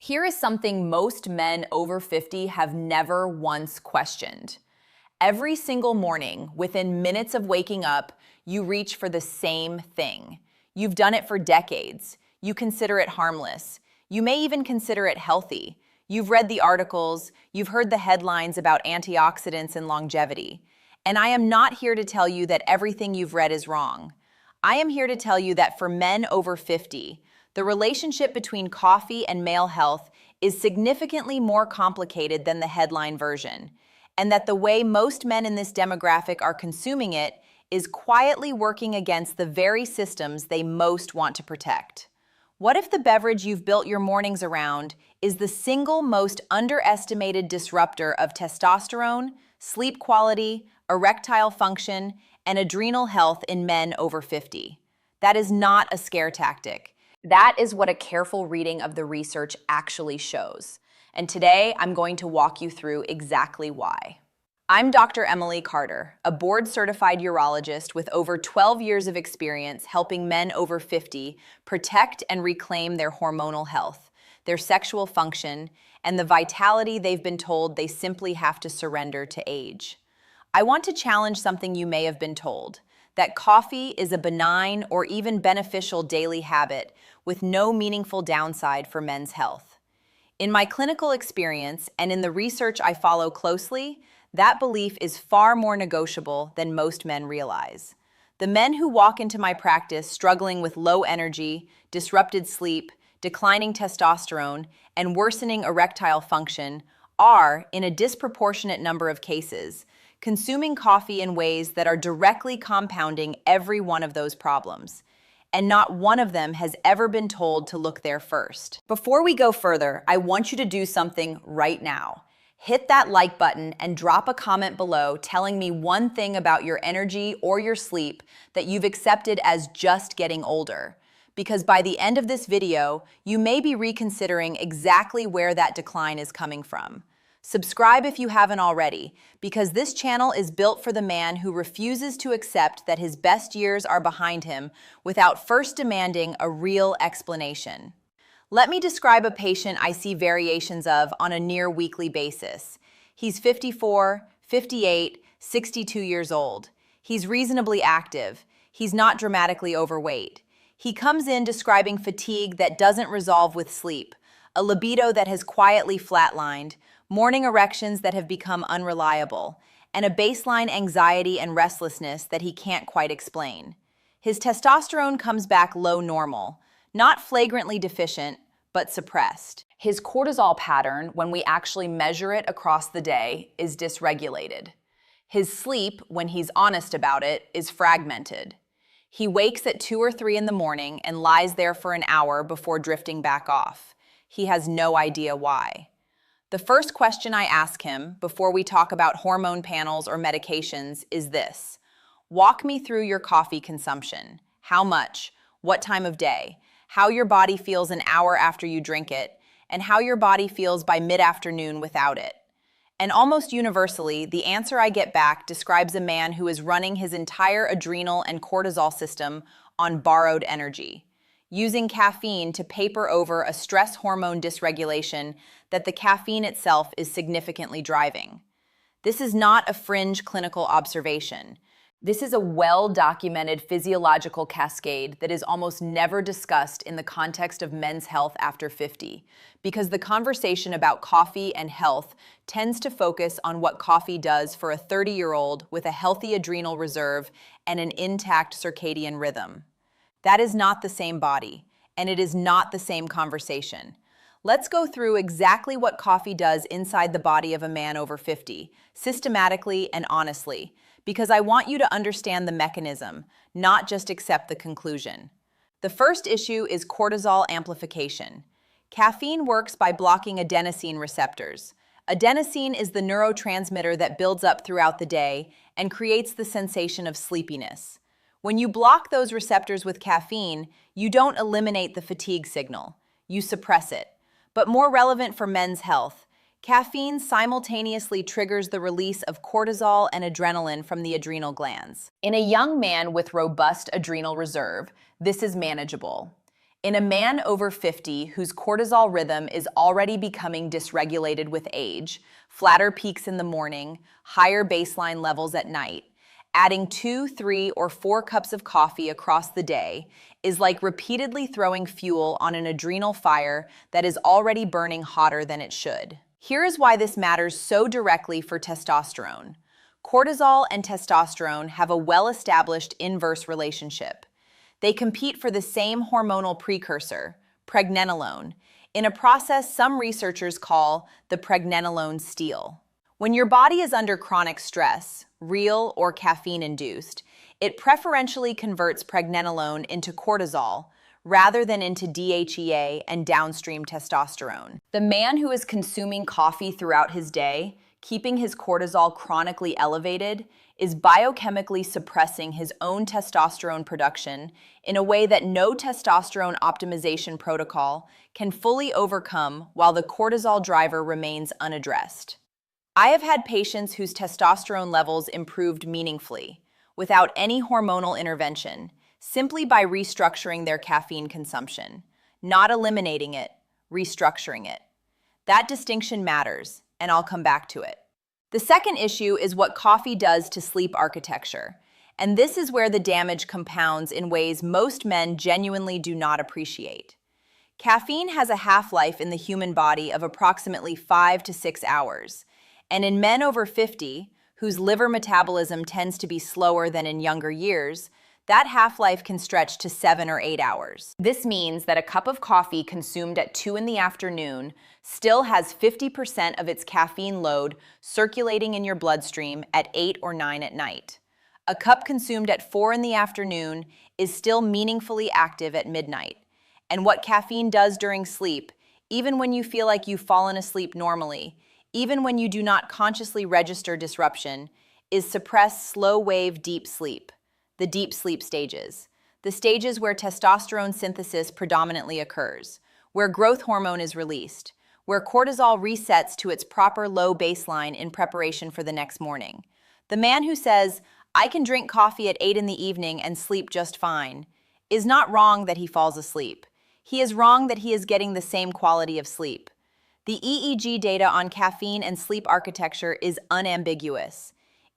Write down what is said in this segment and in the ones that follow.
Here is something most men over 50 have never once questioned. Every single morning, within minutes of waking up, you reach for the same thing. You've done it for decades. You consider it harmless. You may even consider it healthy. You've read the articles, you've heard the headlines about antioxidants and longevity. And I am not here to tell you that everything you've read is wrong. I am here to tell you that for men over 50, the relationship between coffee and male health is significantly more complicated than the headline version, and that the way most men in this demographic are consuming it is quietly working against the very systems they most want to protect. What if the beverage you've built your mornings around is the single most underestimated disruptor of testosterone, sleep quality, erectile function, and adrenal health in men over 50? That is not a scare tactic. That is what a careful reading of the research actually shows. And today, I'm going to walk you through exactly why. I'm Dr. Emily Carter, a board-certified urologist with over 12 years of experience helping men over 50 protect and reclaim their hormonal health, their sexual function, and the vitality they've been told they simply have to surrender to age. I want to challenge something you may have been told, that coffee is a benign or even beneficial daily habit with no meaningful downside for men's health. In my clinical experience and in the research I follow closely, that belief is far more negotiable than most men realize. The men who walk into my practice struggling with low energy, disrupted sleep, declining testosterone, and worsening erectile function are, in a disproportionate number of cases, consuming coffee in ways that are directly compounding every one of those problems. And not one of them has ever been told to look there first. Before we go further, I want you to do something right now. Hit that like button and drop a comment below telling me one thing about your energy or your sleep that you've accepted as just getting older. Because by the end of this video, you may be reconsidering exactly where that decline is coming from. Subscribe if you haven't already, because this channel is built for the man who refuses to accept that his best years are behind him without first demanding a real explanation. Let me describe a patient I see variations of on a near weekly basis. He's 54, 58, 62 years old. He's reasonably active. He's not dramatically overweight. He comes in describing fatigue that doesn't resolve with sleep, a libido that has quietly flatlined, morning erections that have become unreliable, and a baseline anxiety and restlessness that he can't quite explain. His testosterone comes back low normal, not flagrantly deficient, but suppressed. His cortisol pattern, when we actually measure it across the day, is dysregulated. His sleep, when he's honest about it, is fragmented. He wakes at 2 or 3 in the morning and lies there for an hour before drifting back off. He has no idea why. The first question I ask him before we talk about hormone panels or medications is this: walk me through your coffee consumption. How much? What time of day? How your body feels an hour after you drink it, and how your body feels by mid-afternoon without it. And almost universally, the answer I get back describes a man who is running his entire adrenal and cortisol system on borrowed energy, using caffeine to paper over a stress hormone dysregulation that the caffeine itself is significantly driving. This is not a fringe clinical observation. This is a well-documented physiological cascade that is almost never discussed in the context of men's health after 50, because the conversation about coffee and health tends to focus on what coffee does for a 30-year-old with a healthy adrenal reserve and an intact circadian rhythm. That is not the same body, and it is not the same conversation. Let's go through exactly what coffee does inside the body of a man over 50, systematically and honestly, because I want you to understand the mechanism, not just accept the conclusion. The first issue is cortisol amplification. Caffeine works by blocking adenosine receptors. Adenosine is the neurotransmitter that builds up throughout the day and creates the sensation of sleepiness. When you block those receptors with caffeine, you don't eliminate the fatigue signal, you suppress it. But more relevant for men's health, caffeine simultaneously triggers the release of cortisol and adrenaline from the adrenal glands. In a young man with robust adrenal reserve, this is manageable. In a man over 50 whose cortisol rhythm is already becoming dysregulated with age, flatter peaks in the morning, higher baseline levels at night, adding 2, 3, or 4 cups of coffee across the day is like repeatedly throwing fuel on an adrenal fire that is already burning hotter than it should. Here is why this matters so directly for testosterone. Cortisol and testosterone have a well-established inverse relationship. They compete for the same hormonal precursor, pregnenolone, in a process some researchers call the pregnenolone steal. When your body is under chronic stress, real or caffeine-induced, it preferentially converts pregnenolone into cortisol rather than into DHEA and downstream testosterone. The man who is consuming coffee throughout his day, keeping his cortisol chronically elevated, is biochemically suppressing his own testosterone production in a way that no testosterone optimization protocol can fully overcome while the cortisol driver remains unaddressed. I have had patients whose testosterone levels improved meaningfully, without any hormonal intervention, simply by restructuring their caffeine consumption, not eliminating it, restructuring it. That distinction matters, and I'll come back to it. The second issue is what coffee does to sleep architecture, and this is where the damage compounds in ways most men genuinely do not appreciate. Caffeine has a half-life in the human body of approximately 5 to 6 hours, and in men over 50, whose liver metabolism tends to be slower than in younger years, that half-life can stretch to 7 or 8 hours. This means that a cup of coffee consumed at 2 in the afternoon still has 50% of its caffeine load circulating in your bloodstream at 8 or 9 at night. A cup consumed at 4 in the afternoon is still meaningfully active at midnight. And what caffeine does during sleep, even when you feel like you've fallen asleep normally, even when you do not consciously register disruption, is suppress slow-wave deep sleep. The deep sleep stages, the stages where testosterone synthesis predominantly occurs, where growth hormone is released, where cortisol resets to its proper low baseline in preparation for the next morning. The man who says, "I can drink coffee at 8 in the evening and sleep just fine," is not wrong that he falls asleep. He is wrong that he is getting the same quality of sleep. The EEG data on caffeine and sleep architecture is unambiguous.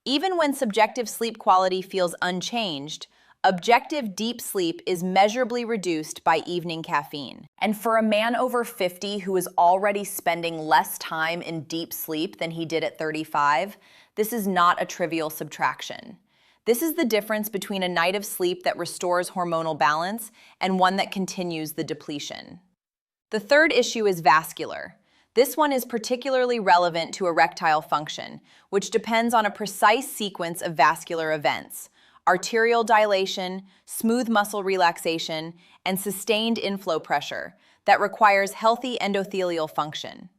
Even when subjective sleep quality feels unchanged, objective deep sleep is measurably reduced by evening caffeine. And for a man over 50 who is already spending less time in deep sleep than he did at 35, this is not a trivial subtraction. This is the difference between a night of sleep that restores hormonal balance and one that continues the depletion. The third issue is vascular. This one is particularly relevant to erectile function, which depends on a precise sequence of vascular events: arterial dilation, smooth muscle relaxation, and sustained inflow pressure that requires healthy endothelial function.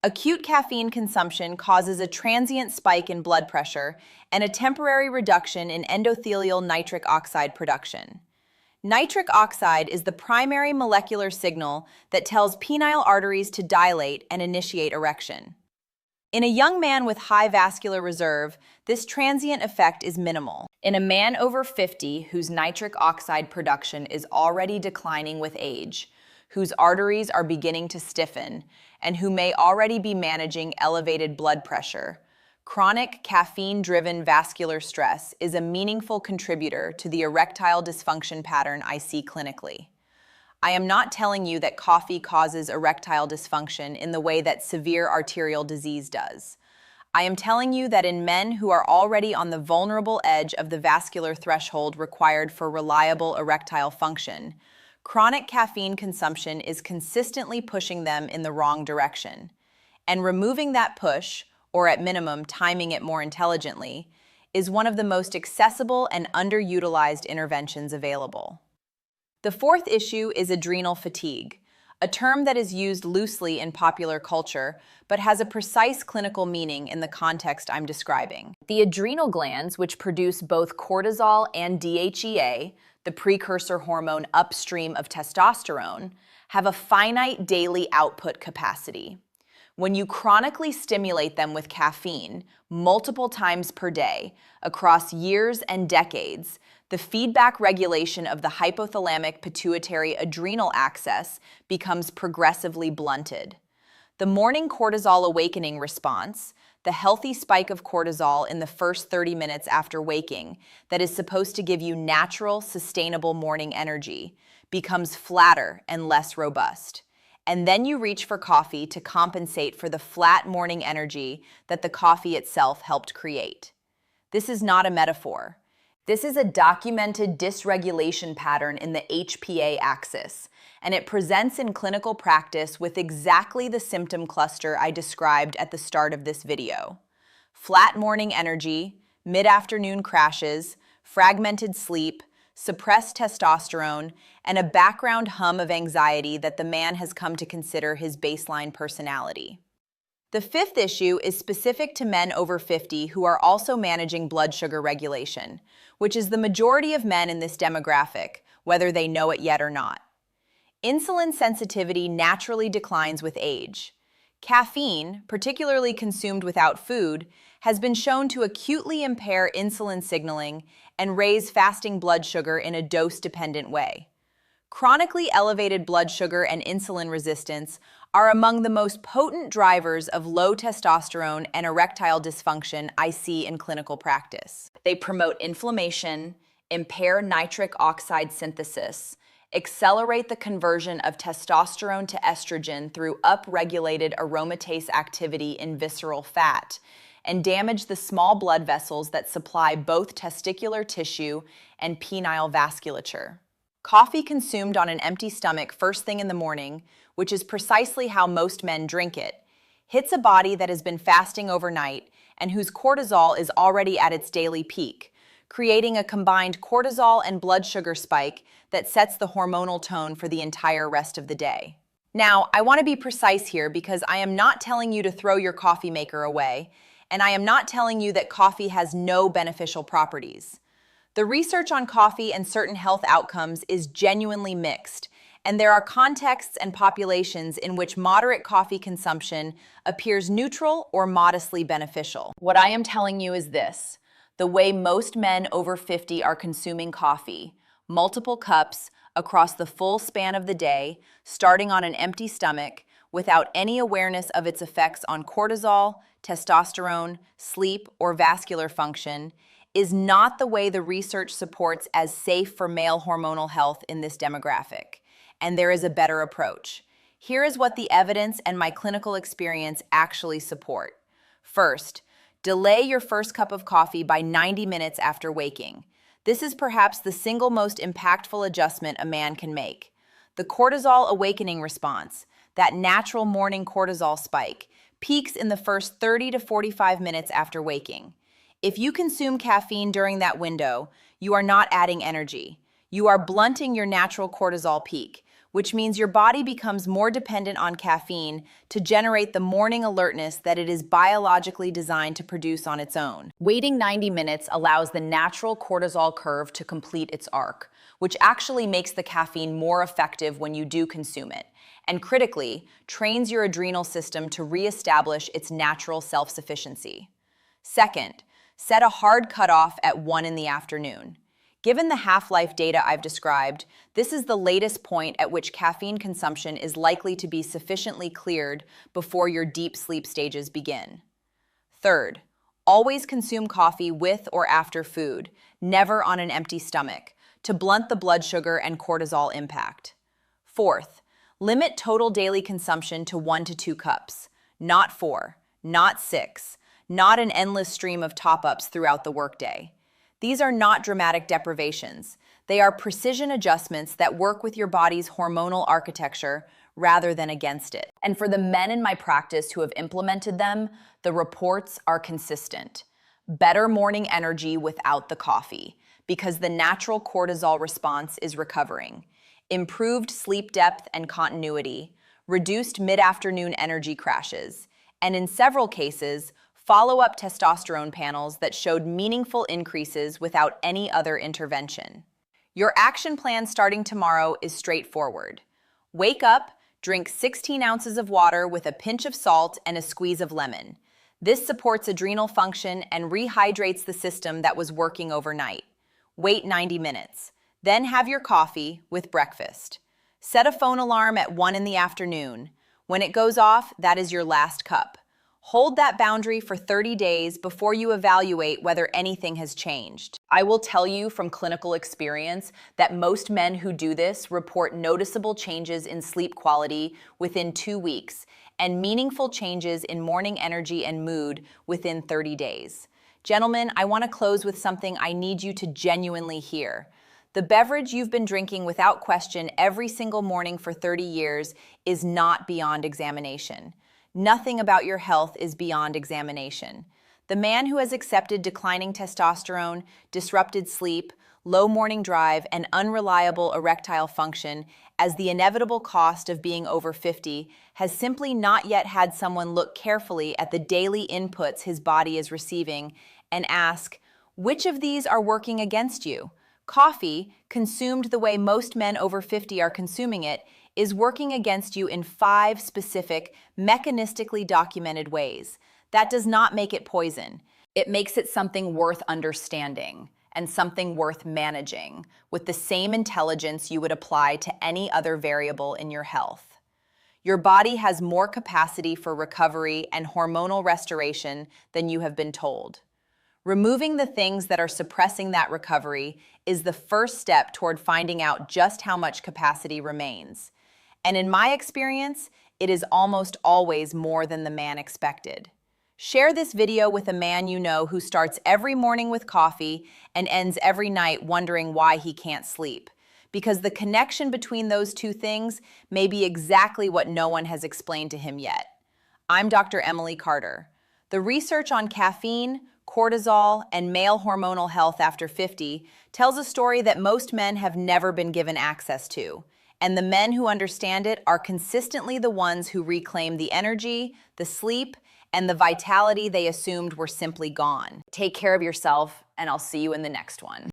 Acute caffeine consumption causes a transient spike in blood pressure and a temporary reduction in endothelial nitric oxide production. Nitric oxide is the primary molecular signal that tells penile arteries to dilate and initiate erection. In a young man with high vascular reserve, this transient effect is minimal. In a man over 50 whose nitric oxide production is already declining with age, whose arteries are beginning to stiffen, and who may already be managing elevated blood pressure, chronic caffeine-driven vascular stress is a meaningful contributor to the erectile dysfunction pattern I see clinically. I am not telling you that coffee causes erectile dysfunction in the way that severe arterial disease does. I am telling you that in men who are already on the vulnerable edge of the vascular threshold required for reliable erectile function, chronic caffeine consumption is consistently pushing them in the wrong direction. And removing that push, or at minimum timing it more intelligently, is one of the most accessible and underutilized interventions available. The fourth issue is adrenal fatigue, a term that is used loosely in popular culture, but has a precise clinical meaning in the context I'm describing. The adrenal glands, which produce both cortisol and DHEA, the precursor hormone upstream of testosterone, have a finite daily output capacity. When you chronically stimulate them with caffeine multiple times per day across years and decades, The feedback regulation of the hypothalamic pituitary adrenal axis becomes progressively blunted. The morning cortisol awakening response, the healthy spike of cortisol in the first 30 minutes after waking that is supposed to give you natural, sustainable morning energy, becomes flatter and less robust. And then you reach for coffee to compensate for the flat morning energy that the coffee itself helped create. This is not a metaphor. This is a documented dysregulation pattern in the HPA axis, and it presents in clinical practice with exactly the symptom cluster I described at the start of this video. Flat morning energy, mid-afternoon crashes, fragmented sleep, suppressed testosterone, and a background hum of anxiety that the man has come to consider his baseline personality. The fifth issue is specific to men over 50 who are also managing blood sugar regulation, which is the majority of men in this demographic, whether they know it yet or not. Insulin sensitivity naturally declines with age. Caffeine, particularly consumed without food, has been shown to acutely impair insulin signaling and raise fasting blood sugar in a dose-dependent way. Chronically elevated blood sugar and insulin resistance are among the most potent drivers of low testosterone and erectile dysfunction I see in clinical practice. They promote inflammation, impair nitric oxide synthesis, accelerate the conversion of testosterone to estrogen through upregulated aromatase activity in visceral fat, and damage the small blood vessels that supply both testicular tissue and penile vasculature. Coffee consumed on an empty stomach first thing in the morning, which is precisely how most men drink it, hits a body that has been fasting overnight and whose cortisol is already at its daily peak, creating a combined cortisol and blood sugar spike that sets the hormonal tone for the entire rest of the day. Now, I want to be precise here because I am not telling you to throw your coffee maker away, and I am not telling you that coffee has no beneficial properties. The research on coffee and certain health outcomes is genuinely mixed, and there are contexts and populations in which moderate coffee consumption appears neutral or modestly beneficial. What I am telling you is this: the way most men over 50 are consuming coffee, multiple cups across the full span of the day, starting on an empty stomach, without any awareness of its effects on cortisol, testosterone, sleep, or vascular function, is not the way the research supports as safe for male hormonal health in this demographic. And there is a better approach. Here is what the evidence and my clinical experience actually support. First, delay your first cup of coffee by 90 minutes after waking. This is perhaps the single most impactful adjustment a man can make. The cortisol awakening response, that natural morning cortisol spike, peaks in the first 30 to 45 minutes after waking. If you consume caffeine during that window, you are not adding energy. You are blunting your natural cortisol peak, which means your body becomes more dependent on caffeine to generate the morning alertness that it is biologically designed to produce on its own. Waiting 90 minutes allows the natural cortisol curve to complete its arc, which actually makes the caffeine more effective when you do consume it, and critically, trains your adrenal system to reestablish its natural self-sufficiency. Second, set a hard cutoff at 1 in the afternoon. Given the half-life data I've described, this is the latest point at which caffeine consumption is likely to be sufficiently cleared before your deep sleep stages begin. Third, always consume coffee with or after food, never on an empty stomach, to blunt the blood sugar and cortisol impact. Fourth, limit total daily consumption to 1 to 2 cups, not 4, not 6, not an endless stream of top-ups throughout the workday. These are not dramatic deprivations. They are precision adjustments that work with your body's hormonal architecture rather than against it. And for the men in my practice who have implemented them, the reports are consistent. Better morning energy without the coffee, because the natural cortisol response is recovering. Improved sleep depth and continuity, reduced mid-afternoon energy crashes, and in several cases, follow-up testosterone panels that showed meaningful increases without any other intervention. Your action plan starting tomorrow is straightforward. Wake up, drink 16 ounces of water with a pinch of salt and a squeeze of lemon. This supports adrenal function and rehydrates the system that was working overnight. Wait 90 minutes. Then have your coffee with breakfast. Set a phone alarm at 1 in the afternoon. When it goes off, that is your last cup. Hold that boundary for 30 days before you evaluate whether anything has changed. I will tell you from clinical experience that most men who do this report noticeable changes in sleep quality within 2 weeks and meaningful changes in morning energy and mood within 30 days. Gentlemen, I want to close with something I need you to genuinely hear. The beverage you've been drinking without question every single morning for 30 years is not beyond examination. Nothing about your health is beyond examination. The man who has accepted declining testosterone, disrupted sleep, low morning drive, and unreliable erectile function as the inevitable cost of being over 50 has simply not yet had someone look carefully at the daily inputs his body is receiving and ask, which of these are working against you? Coffee, consumed the way most men over 50 are consuming it, is working against you in 5 specific, mechanistically documented ways. That does not make it poison. It makes it something worth understanding and something worth managing with the same intelligence you would apply to any other variable in your health. Your body has more capacity for recovery and hormonal restoration than you have been told. Removing the things that are suppressing that recovery is the first step toward finding out just how much capacity remains. And in my experience, it is almost always more than the man expected. Share this video with a man you know who starts every morning with coffee and ends every night wondering why he can't sleep. Because the connection between those two things may be exactly what no one has explained to him yet. I'm Dr. Emily Carter. The research on caffeine, cortisol, and male hormonal health after 50 tells a story that most men have never been given access to. And the men who understand it are consistently the ones who reclaim the energy, the sleep, and the vitality they assumed were simply gone. Take care of yourself, and I'll see you in the next one.